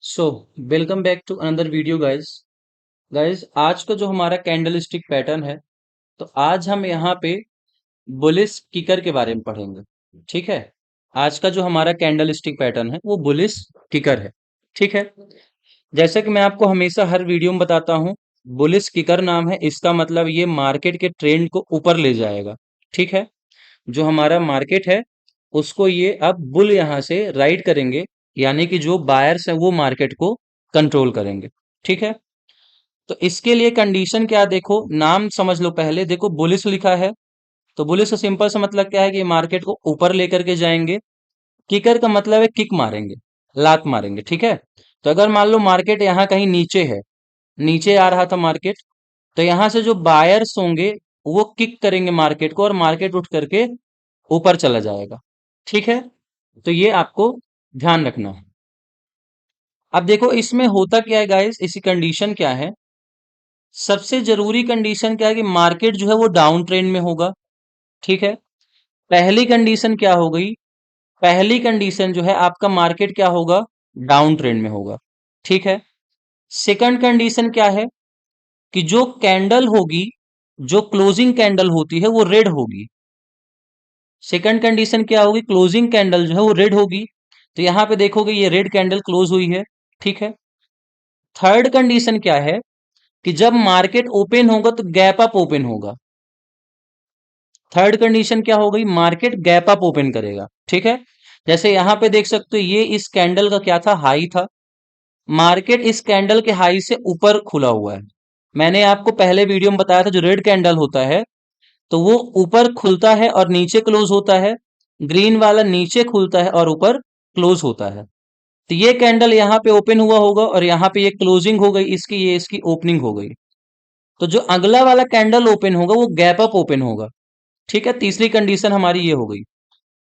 So welcome back to another video guys. आज का जो हमारा कैंडल स्टिक पैटर्न है, तो आज हम यहाँ पे बुलिश किकर के बारे में पढ़ेंगे। ठीक है। आज का जो हमारा कैंडल स्टिक पैटर्न है वो बुलिश किकर है। ठीक है। जैसे कि मैं आपको हमेशा हर वीडियो में बताता हूँ, बुलिश किकर नाम है, इसका मतलब ये मार्केट के ट्रेंड को ऊपर ले जाएगा। ठीक है। जो हमारा मार्केट है उसको ये अब बुल यहाँ से राइड करेंगे, यानी कि जो बायर्स हैं वो मार्केट को कंट्रोल करेंगे। ठीक है। तो इसके लिए कंडीशन क्या, देखो नाम समझ लो। पहले देखो बुलिश लिखा है, तो बुलिश का सिंपल सा मतलब क्या है कि मार्केट को ऊपर लेकर के जाएंगे। किकर का मतलब है किक मारेंगे, लात मारेंगे। ठीक है। तो अगर मान लो मार्केट यहाँ कहीं नीचे है, नीचे आ रहा था मार्केट, तो यहाँ से जो बायर्स होंगे वो किक करेंगे मार्केट को और मार्केट उठ करके ऊपर चला जाएगा। ठीक है। तो ये आपको ध्यान रखना है। अब देखो इसमें होता क्या है गाइस, इसी कंडीशन क्या है, सबसे जरूरी कंडीशन क्या है कि मार्केट जो है वो डाउन ट्रेंड में होगा। ठीक है। पहली कंडीशन क्या हो गई, पहली कंडीशन जो है आपका मार्केट क्या होगा, डाउन ट्रेंड में होगा। ठीक है। सेकंड कंडीशन क्या है कि जो कैंडल होगी, जो क्लोजिंग कैंडल होती है वो रेड होगी। सेकंड कंडीशन क्या होगी, क्लोजिंग कैंडल जो है वो रेड होगी। तो यहां पे देखोगे ये रेड कैंडल क्लोज हुई है। ठीक है। थर्ड कंडीशन क्या है कि जब मार्केट ओपन होगा तो गैप अप ओपन होगा। थर्ड कंडीशन क्या हो गई, मार्केट गैप अप ओपन करेगा। ठीक है। जैसे यहां पे देख सकते हो ये इस कैंडल का क्या था, हाई था। मार्केट इस कैंडल के हाई से ऊपर खुला हुआ है। मैंने आपको पहले वीडियो में बताया था जो रेड कैंडल होता है तो वो ऊपर खुलता है और नीचे क्लोज होता है, ग्रीन वाला नीचे खुलता है और ऊपर क्लोज होता है। तो ये कैंडल यहाँ पे ओपन हुआ होगा और यहाँ पे ये क्लोजिंग हो गई इसकी, ये इसकी ओपनिंग हो गई। तो जो अगला वाला कैंडल ओपन होगा वो गैप अप ओपन होगा। ठीक है। तीसरी कंडीशन हमारी ये हो गई।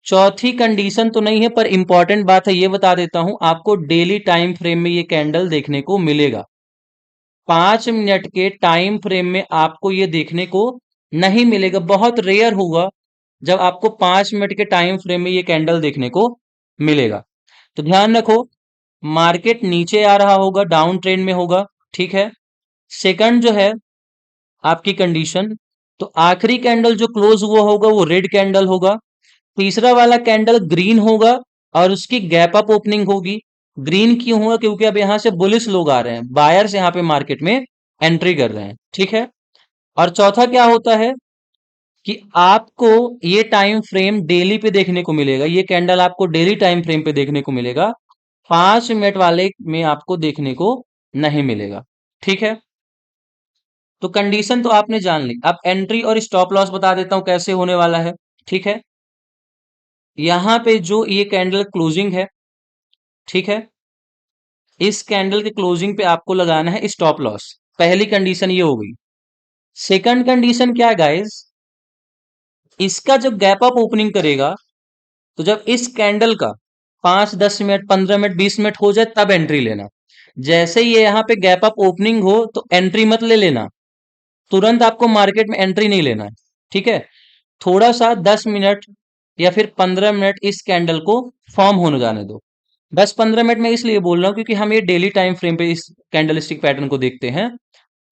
चौथी कंडीशन तो नहीं है पर इंपॉर्टेंट बात है, ये बता देता हूं आपको, डेली टाइम फ्रेम में ये कैंडल देखने को मिलेगा। 5 मिनट के टाइम फ्रेम में आपको ये देखने को नहीं मिलेगा, बहुत रेयर होगा जब आपको 5 मिनट के टाइम फ्रेम में ये कैंडल देखने को मिलेगा। तो ध्यान रखो, मार्केट नीचे आ रहा होगा, डाउन ट्रेंड में होगा। ठीक है। सेकंड जो है आपकी कंडीशन, तो आखिरी कैंडल जो क्लोज हुआ होगा वो रेड कैंडल होगा। तीसरा वाला कैंडल ग्रीन होगा और उसकी गैप अप ओपनिंग होगी। ग्रीन क्यों हुआ, क्योंकि अब यहां से बुलिश लोग आ रहे हैं, बायर्स यहां पे मार्केट में एंट्री कर रहे हैं। ठीक है। और चौथा क्या होता है कि आपको ये टाइम फ्रेम डेली पे देखने को मिलेगा, ये कैंडल आपको डेली टाइम फ्रेम पे देखने को मिलेगा, 5 मिनट वाले में आपको देखने को नहीं मिलेगा। ठीक है। तो कंडीशन तो आपने जान ली, अब एंट्री और स्टॉप लॉस बता देता हूं कैसे होने वाला है। ठीक है। यहां पे जो ये कैंडल क्लोजिंग है, ठीक है, इस कैंडल के क्लोजिंग पे आपको लगाना है स्टॉप लॉस। पहली कंडीशन ये हो गई। सेकंड कंडीशन क्या है गाइस, इसका जब गैप अप ओपनिंग करेगा तो जब इस कैंडल का 5-10 मिनट 15 मिनट 20 मिनट हो जाए तब एंट्री लेना। जैसे ये यहाँ पे गैप अप ओपनिंग हो तो एंट्री मत ले लेना, तुरंत आपको मार्केट में एंट्री नहीं लेना है। ठीक है। थोड़ा सा 10 मिनट या फिर 15 मिनट इस कैंडल को फॉर्म होने जाने दो। 10-15 मिनट में इसलिए बोल रहा हूँ क्योंकि हम ये डेली टाइम फ्रेम पे इस कैंडल स्टिक पैटर्न को देखते हैं।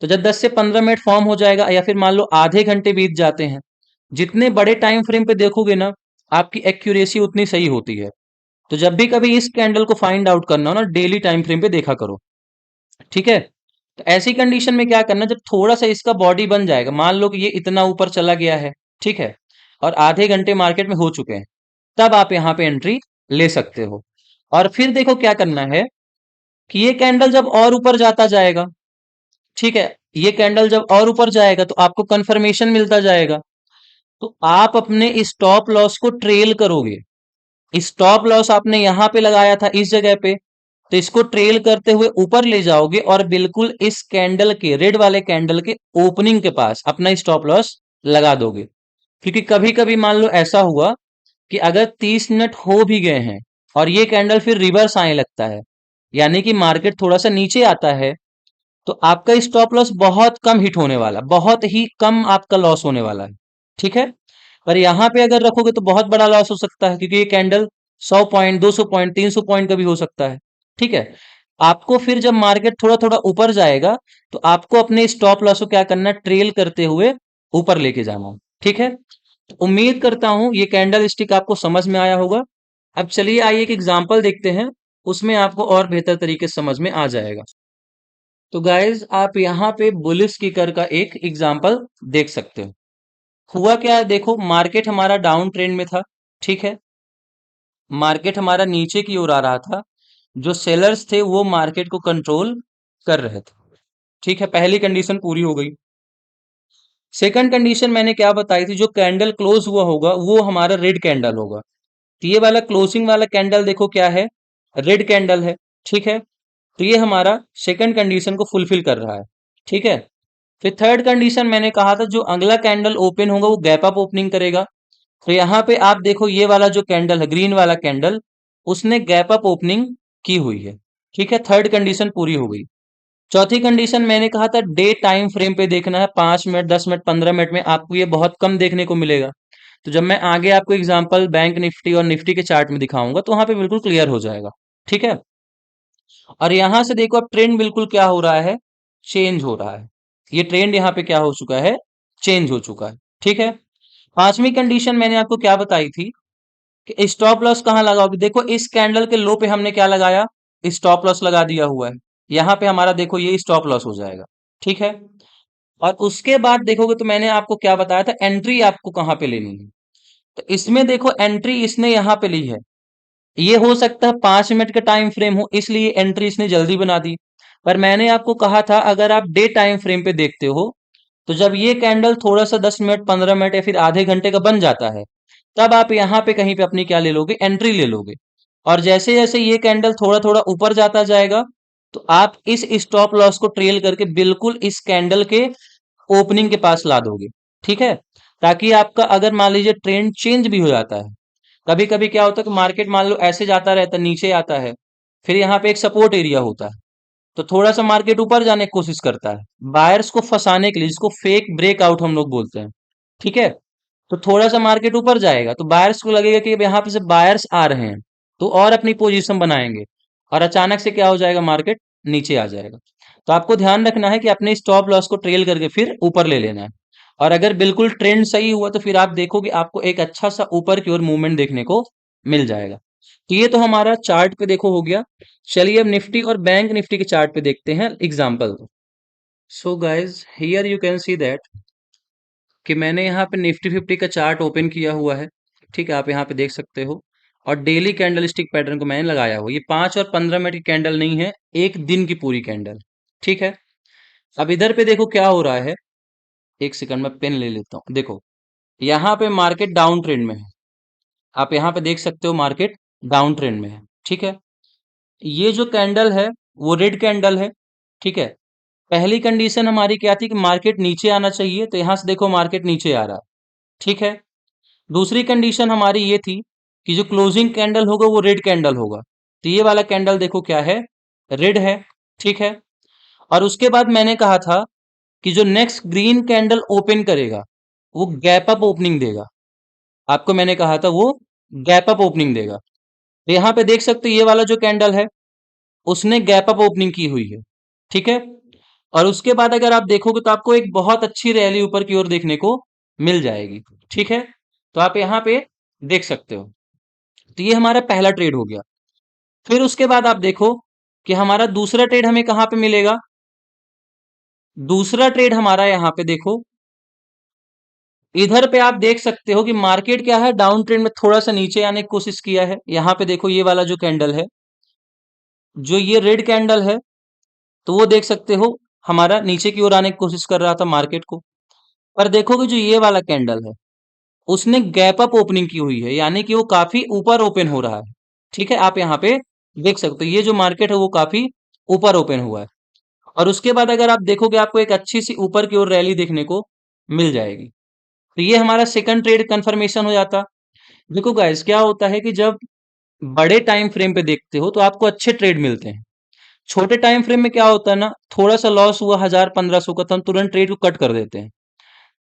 तो जब 10 से 15 मिनट फॉर्म हो जाएगा या फिर मान लो आधे घंटे बीत जाते हैं, जितने बड़े टाइम फ्रेम पे देखोगे ना आपकी एक्यूरेसी उतनी सही होती है। तो जब भी कभी इस कैंडल को फाइंड आउट करना हो ना, डेली टाइम फ्रेम पे देखा करो। ठीक है। तो ऐसी कंडीशन में क्या करना, जब थोड़ा सा इसका बॉडी बन जाएगा, मान लो कि ये इतना ऊपर चला गया है, ठीक है, और आधे घंटे मार्केट में हो चुके हैं, तब आप यहां पे एंट्री ले सकते हो। और फिर देखो क्या करना है कि ये कैंडल जब और ऊपर जाता जाएगा, ठीक है, ये कैंडल जब और ऊपर जाएगा तो आपको कंफर्मेशन मिलता जाएगा, तो आप अपने स्टॉप लॉस को ट्रेल करोगे। स्टॉप लॉस आपने यहां पे लगाया था इस जगह पे, तो इसको ट्रेल करते हुए ऊपर ले जाओगे और बिल्कुल इस कैंडल के, रेड वाले कैंडल के ओपनिंग के पास अपना स्टॉप लॉस लगा दोगे। क्योंकि कभी कभी मान लो ऐसा हुआ कि अगर 30 मिनट हो भी गए हैं और ये कैंडल फिर रिवर्स आने लगता है, यानी कि मार्केट थोड़ा सा नीचे आता है, तो आपका स्टॉप लॉस बहुत कम हिट होने वाला, बहुत ही कम आपका लॉस होने वाला है। ठीक है। पर यहां पे अगर रखोगे तो बहुत बड़ा लॉस हो सकता है, क्योंकि ये कैंडल 100 पॉइंट 200 पॉइंट 300 पॉइंट का भी हो सकता है। ठीक है। आपको फिर जब मार्केट थोड़ा थोड़ा ऊपर जाएगा तो आपको अपने स्टॉप लॉस को क्या करना है, ट्रेल करते हुए ऊपर लेके जाना है। ठीक है, तो उम्मीद करता हूं ये कैंडल स्टिक आपको समझ में आया होगा। अब चलिए आइए एक एग्जांपल देखते हैं, उसमें आपको और बेहतर तरीके से समझ में आ जाएगा। तो गाइज आप यहाँ पे बुलिश किकर का एक एग्जांपल देख सकते हो। हुआ क्या है, देखो मार्केट हमारा डाउन ट्रेंड में था। ठीक है, मार्केट हमारा नीचे की ओर आ रहा था। जो सेलर्स थे वो मार्केट को कंट्रोल कर रहे थे। ठीक है, पहली कंडीशन पूरी हो गई। सेकंड कंडीशन मैंने क्या बताई थी, जो कैंडल क्लोज हुआ होगा वो हमारा रेड कैंडल होगा। तो ये वाला क्लोजिंग वाला कैंडल देखो क्या है, रेड कैंडल है। ठीक है, तो ये हमारा सेकंड कंडीशन को फुलफिल कर रहा है। ठीक है, फिर थर्ड कंडीशन मैंने कहा था जो अगला कैंडल ओपन होगा वो गैप अप ओपनिंग करेगा। तो यहाँ पे आप देखो ये वाला जो कैंडल है, ग्रीन वाला कैंडल, उसने गैप अप ओपनिंग की हुई है। ठीक है, थर्ड कंडीशन पूरी हो गई। चौथी कंडीशन मैंने कहा था डे टाइम फ्रेम पे देखना है, 5 मिनट 10 मिनट 15 मिनट में आपको ये बहुत कम देखने को मिलेगा। तो जब मैं आगे आपको एग्जांपल बैंक निफ्टी और निफ्टी के चार्ट में दिखाऊंगा तो वहां पे बिल्कुल क्लियर हो जाएगा। ठीक है, और यहां से देखो अब ट्रेंड बिल्कुल क्या हो रहा है, चेंज हो रहा है। ये ट्रेंड यहाँ पे क्या हो चुका है, चेंज हो चुका है। ठीक है, पांचवी कंडीशन मैंने आपको क्या बताई थी कि स्टॉप लॉस कहाँ लगाओगे। देखो इस कैंडल के लो पे हमने क्या लगाया, स्टॉप लॉस लगा दिया हुआ है। यहाँ पे हमारा देखो ये स्टॉप लॉस हो जाएगा। ठीक है, और उसके बाद देखोगे तो मैंने आपको क्या बताया था, एंट्री आपको कहाँ पे लेनी है। तो इसमें देखो एंट्री इसने यहाँ पे ली है। ये हो सकता है 5 मिनट का टाइम फ्रेम हो इसलिए एंट्री इसने जल्दी बना दी। पर मैंने आपको कहा था अगर आप डे टाइम फ्रेम पे देखते हो तो जब ये कैंडल थोड़ा सा 10 मिनट 15 मिनट या फिर आधे घंटे का बन जाता है तब आप यहाँ पे कहीं पे अपनी क्या ले लोगे, एंट्री ले लोगे। और जैसे जैसे ये कैंडल थोड़ा थोड़ा ऊपर जाता जाएगा तो आप इस स्टॉप लॉस को ट्रेल करके बिल्कुल इस कैंडल के ओपनिंग के पास ला दोगे। ठीक है, ताकि आपका अगर मान लीजिए ट्रेंड चेंज भी हो जाता है, कभी कभी क्या होता है कि मार्केट मान लो ऐसे जाता रहता है नीचे आता है, फिर यहाँ पे एक सपोर्ट एरिया होता है, तो थोड़ा सा मार्केट ऊपर जाने की कोशिश करता है बायर्स को फंसाने के लिए, जिसको फेक ब्रेकआउट हम लोग बोलते हैं। ठीक है, तो थोड़ा सा मार्केट ऊपर जाएगा तो बायर्स को लगेगा कि अब यहाँ पे से बायर्स आ रहे हैं, तो और अपनी पोजीशन बनाएंगे, और अचानक से क्या हो जाएगा, मार्केट नीचे आ जाएगा। तो आपको ध्यान रखना है कि अपने स्टॉप लॉस को ट्रेल करके फिर ऊपर ले लेना है। और अगर बिल्कुल ट्रेंड सही हुआ तो फिर आप देखोगे आपको एक अच्छा सा ऊपर की ओर मूवमेंट देखने को मिल जाएगा। तो ये तो हमारा चार्ट पे देखो हो गया। चलिए अब निफ्टी और बैंक निफ्टी के चार्ट पे देखते हैं example. So guys here you can see that कि मैंने यहाँ पे निफ्टी फिफ्टी का चार्ट ओपन किया हुआ है। ठीक है, आप यहाँ पे देख सकते हो। और डेली कैंडल स्टिक पैटर्न को मैंने लगाया हुआ, ये 5 और 15 मिनट की कैंडल नहीं है, एक दिन की पूरी कैंडल। ठीक है, अब इधर पे देखो क्या हो रहा है। एक सेकंड में पेन ले लेता हूँ। देखो यहाँ पे मार्केट डाउन ट्रेंड में है, आप यहाँ पे देख सकते हो मार्केट डाउन ट्रेंड में है। ठीक है, ये जो कैंडल है वो रेड कैंडल है। ठीक है, पहली कंडीशन हमारी क्या थी कि मार्केट नीचे आना चाहिए, तो यहां से देखो मार्केट नीचे आ रहा है। ठीक है, दूसरी कंडीशन हमारी ये थी कि जो क्लोजिंग कैंडल होगा वो रेड कैंडल होगा। तो ये वाला कैंडल देखो क्या है, रेड है। ठीक है, और उसके बाद मैंने कहा था कि जो नेक्स्ट ग्रीन कैंडल ओपन करेगा वो गैप अप ओपनिंग देगा। आपको मैंने कहा था वो गैप अप ओपनिंग देगा। तो यहाँ पे देख सकते हो ये वाला जो कैंडल है उसने गैप अप ओपनिंग की हुई है। ठीक है, और उसके बाद अगर आप देखोगे तो आपको एक बहुत अच्छी रैली ऊपर की ओर देखने को मिल जाएगी। ठीक है, तो आप यहाँ पे देख सकते हो। तो ये हमारा पहला ट्रेड हो गया। फिर उसके बाद आप देखो कि हमारा दूसरा ट्रेड हमें कहां पे मिलेगा। दूसरा ट्रेड हमारा यहाँ पे देखो, इधर पे आप देख सकते हो कि मार्केट क्या है, डाउन ट्रेंड में थोड़ा सा नीचे आने की कोशिश किया है। यहाँ पे देखो ये वाला जो कैंडल है, जो ये रेड कैंडल है, तो वो देख सकते हो हमारा नीचे की ओर आने की कोशिश कर रहा था मार्केट को। पर देखोगे जो ये वाला कैंडल है उसने गैप अप ओपनिंग की हुई है, यानी कि वो काफी ऊपर ओपन हो रहा है। ठीक है, आप यहाँ पे देख सकते हो ये जो मार्केट है वो काफी ऊपर ओपन हुआ है। और उसके बाद अगर आप देखोगे आपको एक अच्छी सी ऊपर की ओर रैली देखने को मिल जाएगी। तो ये हमारा सेकंड ट्रेड कंफर्मेशन हो जाता। देखो गाइस क्या होता है कि जब बड़े टाइम फ्रेम पे देखते हो तो आपको अच्छे ट्रेड मिलते हैं। छोटे टाइम फ्रेम में क्या होता है ना, थोड़ा सा लॉस हुआ 1000 1500 का तो हम तुरंत ट्रेड को कट कर देते हैं।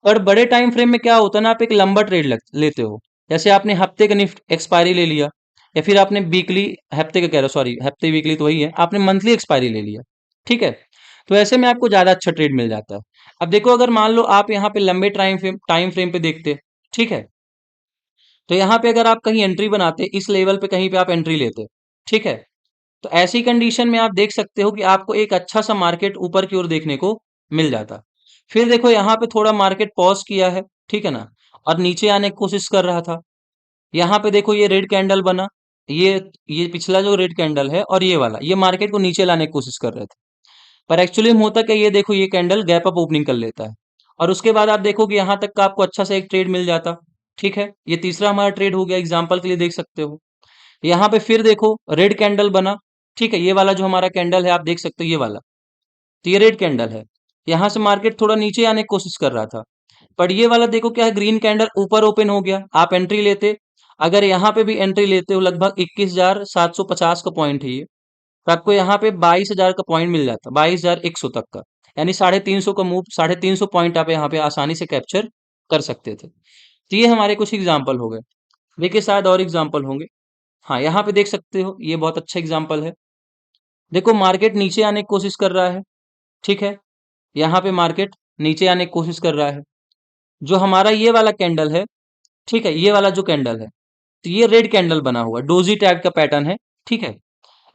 और बड़े टाइम फ्रेम में क्या होता है ना, आप एक लंबा ट्रेड लेते हो। जैसे आपने हफ्ते का निफ्ट एक्सपायरी ले लिया, या फिर आपने वीकली, हफ्ते का कह रहा हूँ, सॉरी हफ्ते वीकली तो वही है, आपने मंथली एक्सपायरी ले लिया, ठीक है, तो ऐसे में आपको ज्यादा अच्छा ट्रेड मिल जाता है। अब देखो अगर मान लो आप यहाँ पे लंबे टाइम फ्रेम पे देखते, ठीक है, तो यहाँ पे अगर आप कहीं एंट्री बनाते, इस लेवल पे कहीं पे आप एंट्री लेते, ठीक है, तो ऐसी कंडीशन में आप देख सकते हो कि आपको एक अच्छा सा मार्केट ऊपर की ओर देखने को मिल जाता। फिर देखो यहाँ पे थोड़ा मार्केट पॉज किया है, ठीक है ना, और नीचे आने की कोशिश कर रहा था। यहाँ पे देखो ये रेड कैंडल बना, ये ये पिछला जो रेड कैंडल है और ये वाला, ये मार्केट को नीचे लाने की कोशिश कर रहे थे, पर एक्चुअली में होता क्या, ये देखो ये कैंडल गैप अप ओपनिंग कर लेता है, और उसके बाद आप देखो कि यहाँ तक का आपको अच्छा सा एक ट्रेड मिल जाता। ठीक है, ये तीसरा हमारा ट्रेड हो गया, एग्जाम्पल के लिए देख सकते हो। यहाँ पे फिर देखो रेड कैंडल बना, ठीक है, ये वाला जो हमारा कैंडल है आप देख सकते हो, ये वाला, तो ये रेड कैंडल है। यहाँ से मार्केट थोड़ा नीचे आने की कोशिश कर रहा था, पर ये वाला देखो क्या है, ग्रीन कैंडल ऊपर ओपन हो गया, आप एंट्री लेते। अगर यहाँ पे भी एंट्री लेते हो, लगभग 21,750 का पॉइंट है ये, तो आपको यहाँ पे 22,000 का पॉइंट मिल जाता, 22,100 तक का, यानी 350 का मूव, 350 पॉइंट आप यहाँ पे आसानी से कैप्चर कर सकते थे। तो ये हमारे कुछ एग्जाम्पल हो गए। देखिए शायद और एग्जाम्पल होंगे। हाँ, यहाँ पे देख सकते हो, ये बहुत अच्छा एग्जाम्पल है। देखो मार्केट नीचे आने की कोशिश कर रहा है, ठीक है, यहाँ पे मार्केट नीचे आने की कोशिश कर रहा है। जो हमारा ये वाला कैंडल है, ठीक है, ये वाला जो कैंडल है, तो ये रेड कैंडल बना हुआ है, डोजी टाइप का पैटर्न है, ठीक है।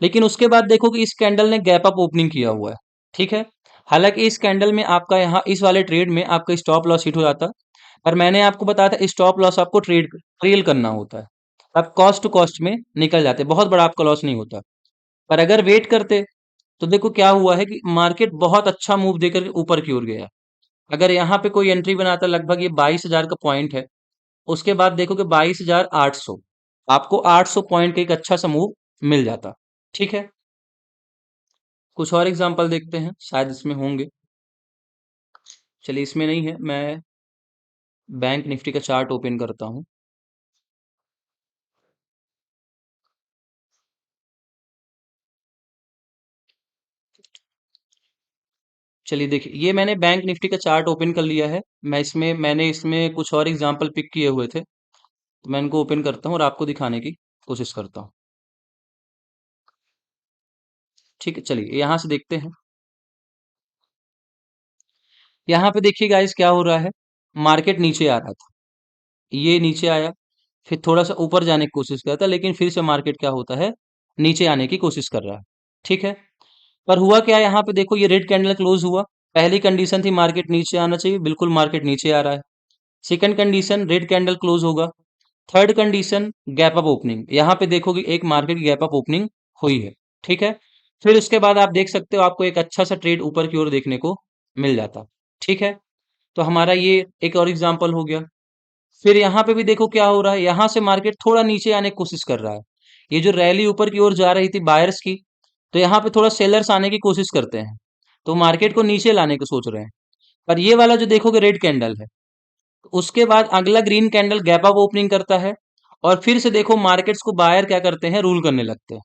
लेकिन उसके बाद देखो कि इस कैंडल ने गैप अप ओपनिंग किया हुआ है, ठीक है। हालांकि इस कैंडल में आपका यहाँ इस वाले ट्रेड में आपका स्टॉप लॉस हिट हो जाता, पर मैंने आपको बताया था स्टॉप लॉस आपको ट्रेल करना होता है, आप कॉस्ट टू कॉस्ट में निकल जाते, बहुत बड़ा आपका लॉस नहीं होता। पर अगर वेट करते, तो देखो क्या हुआ है कि मार्केट बहुत अच्छा मूव देकर ऊपर की ओर गया। अगर यहाँ पे कोई एंट्री बनाता, लगभग ये 22,000 का पॉइंट है, उसके बाद देखो कि 22,800, आपको 800 पॉइंट का एक अच्छा सा मूव मिल जाता, ठीक है। कुछ और एग्जांपल देखते हैं, शायद इसमें होंगे। चलिए इसमें नहीं है, मैं बैंक निफ्टी का चार्ट ओपन करता हूँ। चलिए देखिए, ये मैंने बैंक निफ्टी का चार्ट ओपन कर लिया है। मैंने इसमें कुछ और एग्जांपल पिक किए हुए थे, तो मैं इनको ओपन करता हूँ और आपको दिखाने की कोशिश करता हूँ। ठीक है, चलिए यहाँ से देखते हैं। यहाँ पे देखिए गाइस क्या हो रहा है, मार्केट नीचे आ रहा था, ये नीचे आया, फिर थोड़ा सा ऊपर जाने की कोशिश करता, लेकिन फिर से मार्केट क्या होता है, नीचे आने की कोशिश कर रहा है, ठीक है। पर हुआ क्या, यहाँ पे देखो ये रेड कैंडल क्लोज हुआ। पहली कंडीशन थी मार्केट नीचे आना चाहिए, बिल्कुल मार्केट नीचे आ रहा है। Second condition red candle close होगा। Third condition gap up opening, यहाँ पे देखो कि एक मार्केट गैप अप ओपनिंग हुई है, ठीक है। फिर उसके बाद आप देख सकते हो आपको एक अच्छा सा ट्रेड ऊपर की ओर देखने को मिल जाता, ठीक है। तो हमारा ये एक और एग्जांपल हो गया। फिर यहाँ पे भी देखो क्या हो रहा है, यहाँ से मार्केट थोड़ा नीचे आने की कोशिश कर रहा है। ये जो रैली ऊपर की ओर जा रही थी बायर्स की, तो यहाँ पे थोड़ा सेलर्स आने की कोशिश करते हैं, तो मार्केट को नीचे लाने की सोच रहे हैं। पर ये वाला जो देखोगे रेड कैंडल है, उसके बाद अगला green candle gap up opening करता है, और फिर से देखो मार्केट्स को बायर क्या करते हैं, रूल करने लगते हैं।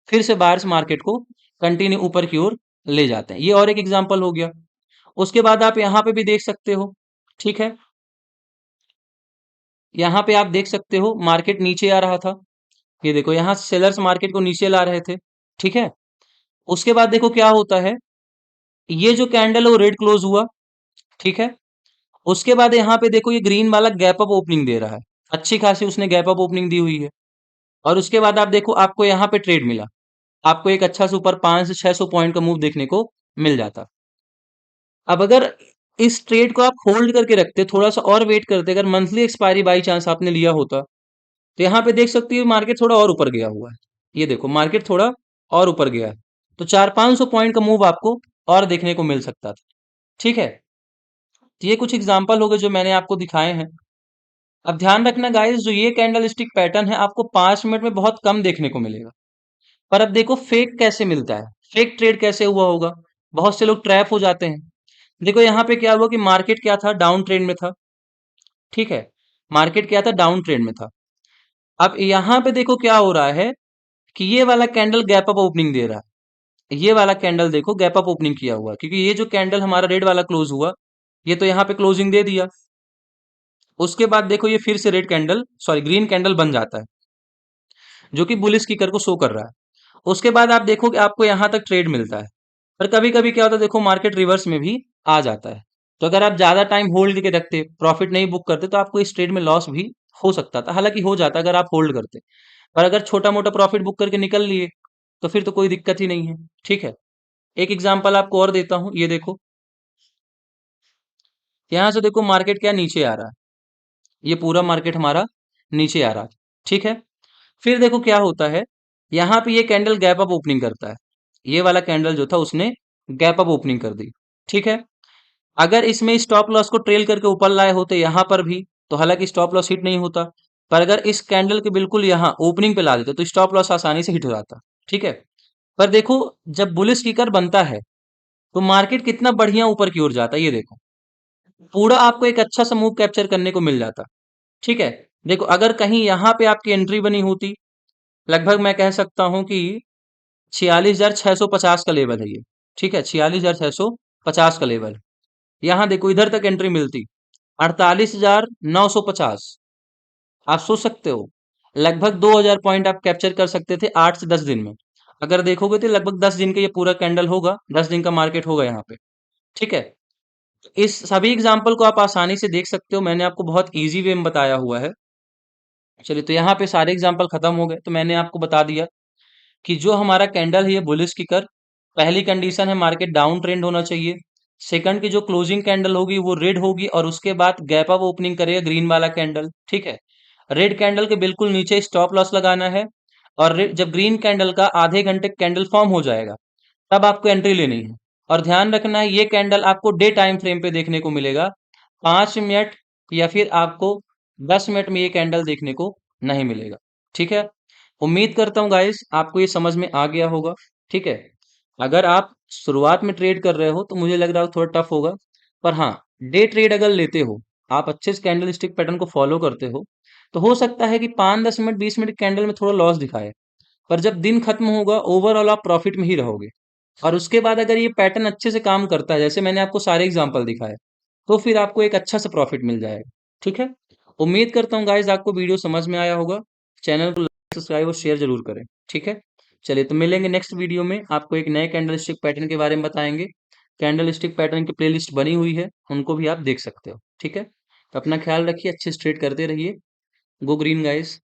फिर से बायर्स मार्केट को कंटिन्यू ऊपर की ओर ले जाते हैं। ये और एक एग्जांपल हो गया। उसके बाद आप यहाँ पे भी देख सकते हो, ठीक है, यहाँ पे आप देख सकते हो मार्केट नीचे आ रहा था, ये देखो यहाँ सेलर्स मार्केट को नीचे ला रहे थे, ठीक है। उसके बाद देखो क्या होता है, ये जो कैंडल है वो रेड क्लोज हुआ, ठीक है। उसके बाद यहाँ पे देखो ये ग्रीन वाला गैप अप ओपनिंग दे रहा है, अच्छी खासी उसने गैप अप ओपनिंग दी हुई है। और उसके बाद आप देखो आपको यहाँ पे ट्रेड मिला, आपको एक अच्छा से ऊपर 500 से 600 पॉइंट का मूव देखने को मिल जाता। अब अगर इस ट्रेड को आप होल्ड करके रखते, थोड़ा सा और वेट करते, अगर मंथली एक्सपायरी बाई चांस आपने लिया होता, तो यहाँ पे देख सकते हो मार्केट थोड़ा और ऊपर गया हुआ है। ये देखो मार्केट थोड़ा और ऊपर गया है, तो 400-500 पॉइंट का मूव आपको और देखने को मिल सकता था, ठीक है। तो ये कुछ एग्जांपल हो गए जो मैंने आपको दिखाए हैं। अब ध्यान रखना गाइस, जो ये कैंडल स्टिक पैटर्न है आपको 5 मिनट में बहुत कम देखने को मिलेगा। पर अब देखो फेक कैसे मिलता है, फेक ट्रेड कैसे हुआ होगा, बहुत से लोग ट्रैप हो जाते हैं। देखो यहाँ पे क्या हुआ कि मार्केट क्या था, डाउन ट्रेंड में था, ठीक है, मार्केट क्या था, डाउन ट्रेंड में था। अब यहाँ पे देखो क्या हो रहा है कि ये वाला कैंडल गैप अप ओपनिंग दे रहा है, ये वाला कैंडल देखो गैप अप ओपनिंग किया हुआ है, क्योंकि ये जो कैंडल हमारा रेड वाला क्लोज हुआ, ये तो यहाँ पे क्लोजिंग दे दिया। उसके बाद देखो ये फिर से red candle, sorry green candle बन जाता है। जो कि बुलिश किकर को शो कर रहा है। उसके बाद आप देखो कि आपको यहाँ तक ट्रेड मिलता है। पर कभी कभी क्या होता है, देखो मार्केट रिवर्स में भी आ जाता है। तो अगर आप ज्यादा टाइम होल्ड करके रखते, प्रॉफिट नहीं बुक करते, तो आपको इस ट्रेड में लॉस भी हो सकता था, हालांकि हो जाता अगर आप होल्ड करते। पर अगर छोटा मोटा प्रॉफिट बुक करके निकल लिए तो फिर तो कोई दिक्कत ही नहीं है। ठीक है, एक एग्जांपल आपको और देता हूं, ये देखो, यहां से देखो मार्केट क्या नीचे आ रहा है, ये पूरा मार्केट हमारा नीचे आ रहा है। ठीक है, फिर देखो क्या होता है, यहाँ पे ये कैंडल गैप अप ओपनिंग करता है। ये वाला कैंडल जो था उसने गैप अप ओपनिंग कर दी। ठीक है, अगर इसमें स्टॉप लॉस को ट्रेल करके ऊपर लाए होते यहाँ पर भी, तो हालांकि स्टॉप लॉस हिट नहीं होता। पर अगर इस कैंडल के बिल्कुल यहाँ ओपनिंग पे ला देते तो स्टॉप लॉस आसानी से हिट हो जाता। ठीक है, पर देखो जब बुलिश किकर बनता है तो मार्केट कितना बढ़िया ऊपर की ओर जाता है, ये देखो पूरा आपको एक अच्छा सा मूव कैप्चर करने को मिल जाता। ठीक है, देखो अगर कहीं यहाँ पे आपकी एंट्री बनी होती, लगभग मैं कह सकता हूं कि 46,650 का लेवल है ये। ठीक है, 46,650 का लेवल। यहाँ देखो इधर तक एंट्री मिलती 48,950। आप सोच सकते हो, लगभग 2,000 पॉइंट आप कैप्चर कर सकते थे 8 से 10 दिन में। अगर देखोगे तो लगभग 10 दिन का ये पूरा कैंडल होगा, 10 दिन का मार्केट होगा यहाँ पे। ठीक है, इस सभी एग्जाम्पल को आप आसानी से देख सकते हो, मैंने आपको बहुत इजी वे में बताया हुआ है। चलिए, तो यहाँ पे सारे एग्जाम्पल खत्म हो गए। तो मैंने आपको बता दिया कि जो हमारा कैंडल है ये बुलिश किकर, पहली कंडीशन है मार्केट डाउन ट्रेंड होना चाहिए। सेकंड की जो क्लोजिंग कैंडल होगी वो रेड होगी और उसके बाद गैप अप ओपनिंग करेगा ग्रीन वाला कैंडल। ठीक है, रेड कैंडल के बिल्कुल नीचे स्टॉप लॉस लगाना है, और जब ग्रीन कैंडल का आधे घंटे कैंडल फॉर्म हो जाएगा तब आपको एंट्री लेनी है। और ध्यान रखना है ये कैंडल आपको डे टाइम फ्रेम पे देखने को मिलेगा, 5 मिनट या फिर आपको 10 मिनट में ये कैंडल देखने को नहीं मिलेगा। ठीक है, उम्मीद करता हूँ गाइस आपको ये समझ में आ गया होगा। ठीक है, अगर आप शुरुआत में ट्रेड कर रहे हो तो मुझे लग रहा है थोड़ा टफ होगा, पर हाँ, डे ट्रेड अगर लेते हो, आप अच्छे से कैंडल स्टिक पैटर्न को फॉलो करते हो, तो हो सकता है कि 5-10 मिनट 20 मिनट कैंडल में थोड़ा लॉस दिखाए, पर जब दिन खत्म होगा ओवरऑल आप प्रॉफिट में ही रहोगे। और उसके बाद अगर ये पैटर्न अच्छे से काम करता है, जैसे मैंने आपको सारे एग्जांपल दिखाए, तो फिर आपको एक अच्छा सा प्रॉफिट मिल जाएगा। ठीक है, उम्मीद करता हूँ गाइज आपको वीडियो समझ में आया होगा। चैनल को लाइक सब्सक्राइब और शेयर जरूर करें। ठीक है, चलिए तो मिलेंगे नेक्स्ट वीडियो में, आपको एक नए कैंडल स्टिक पैटर्न के बारे में बताएंगे। कैंडल स्टिक पैटर्न की प्लेलिस्ट बनी हुई है, उनको भी आप देख सकते हो। ठीक है, तो अपना ख्याल रखिए, अच्छे से ट्रेड करते रहिए। Go green guys.